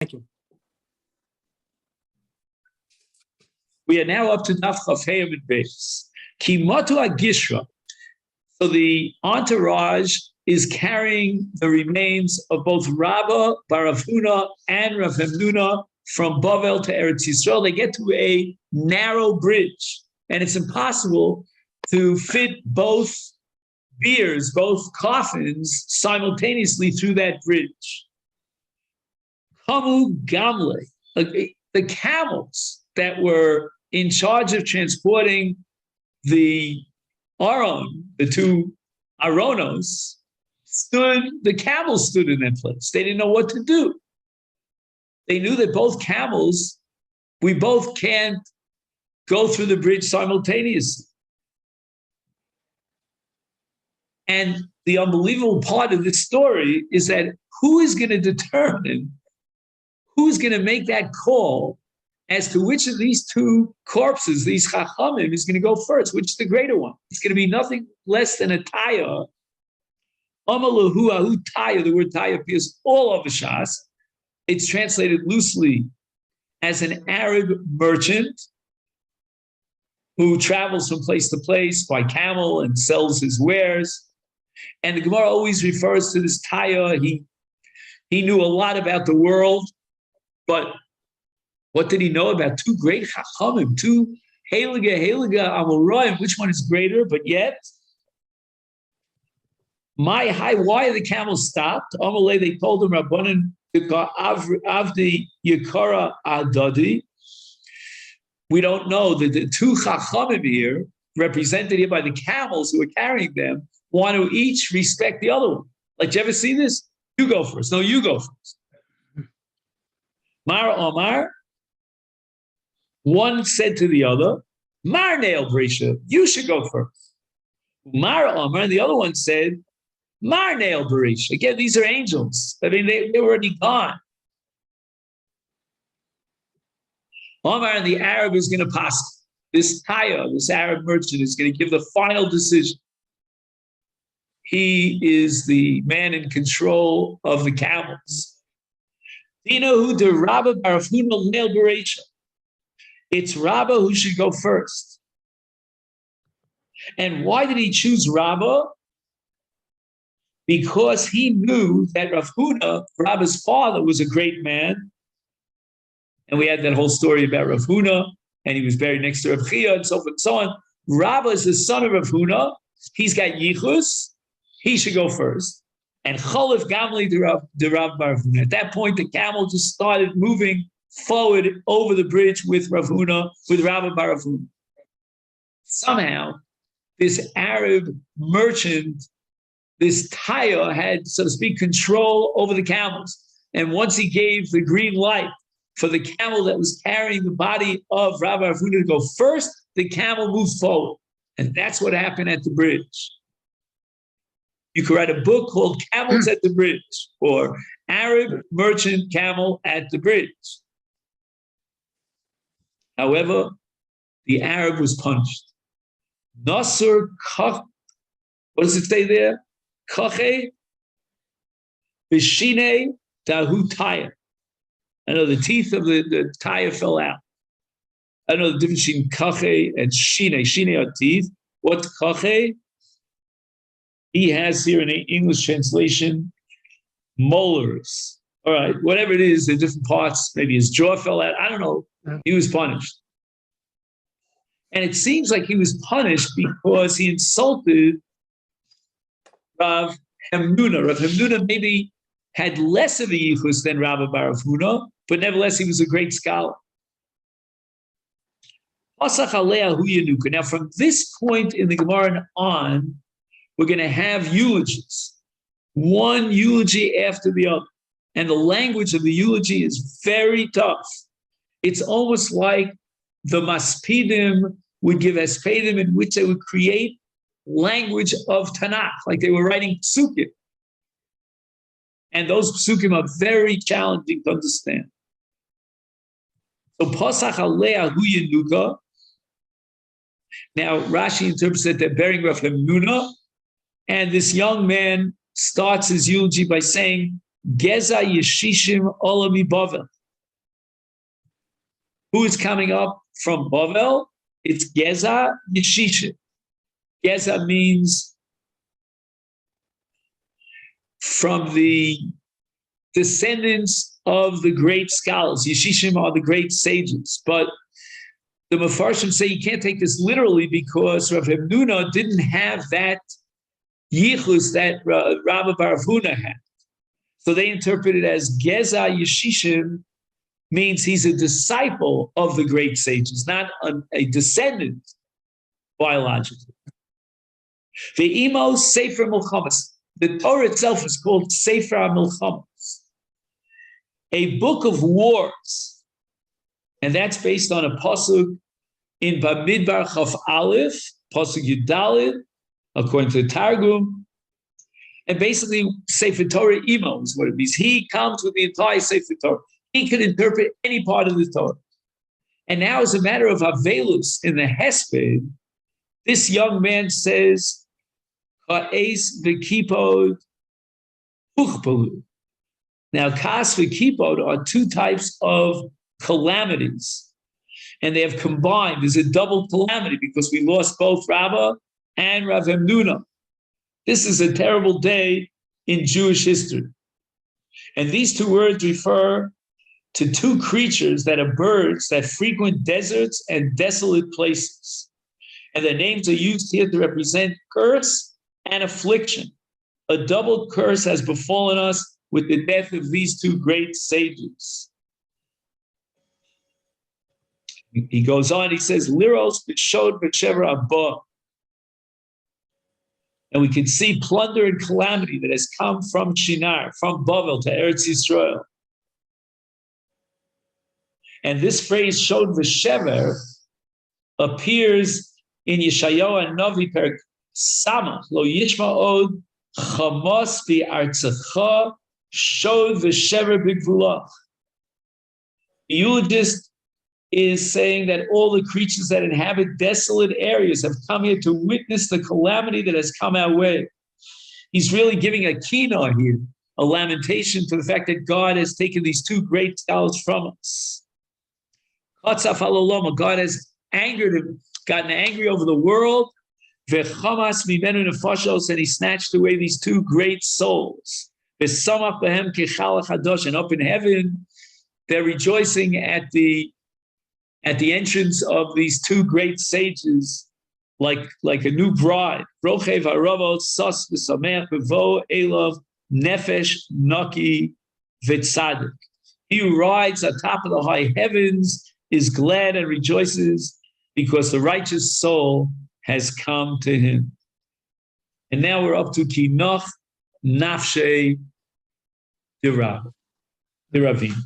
Thank you. We are now up to Daf Chafayim and Beis. Kimatu Agishra. So the entourage is carrying the remains of both Rabba Bar Rav Huna and Rav Hamnuna from Bavel to Eretz Yisrael. They get to a narrow bridge, and it's impossible to fit both biers, both coffins, simultaneously through that bridge. Kamu Gamle, the camels that were in charge of transporting the Aron, the two Aronos, the camels stood in that place. They didn't know what to do. They knew that both camels, we both can't go through the bridge simultaneously. And the unbelievable part of this story is that who is going to determine, who's going to make that call as to which of these two corpses, these chachamim, is going to go first? Which is the greater one? It's going to be nothing less than a taya. Amalahu ahu taya. The word taya appears all over Shas. It's translated loosely as an Arab merchant who travels from place to place by camel and sells his wares. And the Gemara always refers to this taya. He knew a lot about the world, but what did he know about two great chachamim, two heilige amoraim? Which one is greater? But yet, why are the camels stopped? Amalei, they told him, Rabbanan Avdi Yikara Adadi. We don't know that the two chachamim here, represented here by the camels who are carrying them, want to each respect the other one. Like, you ever see this? You go first. No, you go first. Mar Omar, one said to the other, Mar Neil Berisha, you should go first. Mar Omar, and the other one said, Mar Neil Berisha. Again, these are angels. I mean, they were already gone. Omar, and the Arab, is going to pass. This Taya, this Arab merchant, is going to give the final decision. He is the man in control of the camels. It's Rabba who should go first. And why did he choose Rabba? Because he knew that Rav Huna, Rabba's father, was a great man. And we had that whole story about Rav Huna, and he was buried next to Rav Chia, and so forth and so on. Rabba is the son of Rav Huna. He's got yichus. He should go first. And Cholif Gamli de Rav Bar Huna. At that point, the camel just started moving forward over the bridge with Rav Huna, with Rabba Bar Huna. Somehow, this Arab merchant, this Taya, had, so to speak, control over the camels. And once he gave the green light for the camel that was carrying the body of Rabbi Bar Huna to go first, the camel moved forward. And that's what happened at the bridge. You could write a book called Camels at the Bridge, or Arab Merchant Camel at the Bridge. However, the Arab was punished. Nasr Kach, what does it say there? Kache Bishine Dahu Taya. I know the teeth of the Taya fell out. I know the difference between Kache and Shine. Shine are teeth. What's Kache? He has here in the English translation, molars. All right, whatever it is, the different parts, maybe his jaw fell out. I don't know. He was punished. And it seems like he was punished because he insulted Rav Hamnuna. Rav Hamnuna maybe had less of a yichus than Rabba Bar Huna, but nevertheless, he was a great scholar. Now, from this point in the Gemara on, we're going to have eulogies, one eulogy after the other. And the language of the eulogy is very tough. It's almost like the Maspidim would give Espedim, in which they would create language of Tanakh, like they were writing psukim. And those psukim are very challenging to understand. So Pasach Alea Hu Yenuka. Now Rashi interprets that they're bearing Rav Hamnuna, and this young man starts his eulogy by saying, Geza Yeshishim Olami Bavel. Who is coming up from Bavel? It's Geza Yeshishim. Geza means from the descendants of the great scholars. Yeshishim are the great sages. But the Mefarshim say you can't take this literally because Rav Hemnuna didn't have that yichus that Rabbi Bar Huna had. So they interpret it as Geza Yeshishim means he's a disciple of the great sages, not a descendant biologically. The Imo Sefer Milchamas. The Torah itself is called Sefer HaMilchamas, a book of wars. And that's based on a pasuk in Bamidbar Chaf Aleph, pasuk Yudalid, according to the Targum. And basically, Sefer Torah Imo is what it means. He comes with the entire Sefer Torah. He can interpret any part of the Torah. And now, as a matter of Avelus in the Hesped, this young man says, Ka'es v'kipod uchpalu. Now, Kas v'kipod are two types of calamities. And they have combined. There's a double calamity because we lost both Rabbah and Rav Hemnuna. This is a terrible day in Jewish history. And these two words refer to two creatures that are birds that frequent deserts and desolate places. And their names are used here to represent curse and affliction. A double curse has befallen us with the death of these two great sages. He goes on, he says, Liros b'shod b'shever abba. And we can see plunder and calamity that has come from Shinar, from Bavel to Eretz Yisrael. And this phrase, shod v'shever, appears in Yeshayahu and Novi Perek Samach, lo yishma od chamos bi'artzecha shod v'shever b'gvulach. The eulogist is saying that all the creatures that inhabit desolate areas have come here to witness the calamity that has come our way. He's really giving a keynote here, a lamentation for the fact that God has taken these two great scholars from us. God has angered him, gotten angry over the world, and he snatched away these two great souls. And up in heaven, they're rejoicing at the entrance of these two great sages, like a new bride. Rochev haravot sas v'sameach bevo elov nefesh naki v'tzadik. He who rides on top of the high heavens is glad and rejoices because the righteous soul has come to him. And now we're up to Kinoch Nafshe Diravim.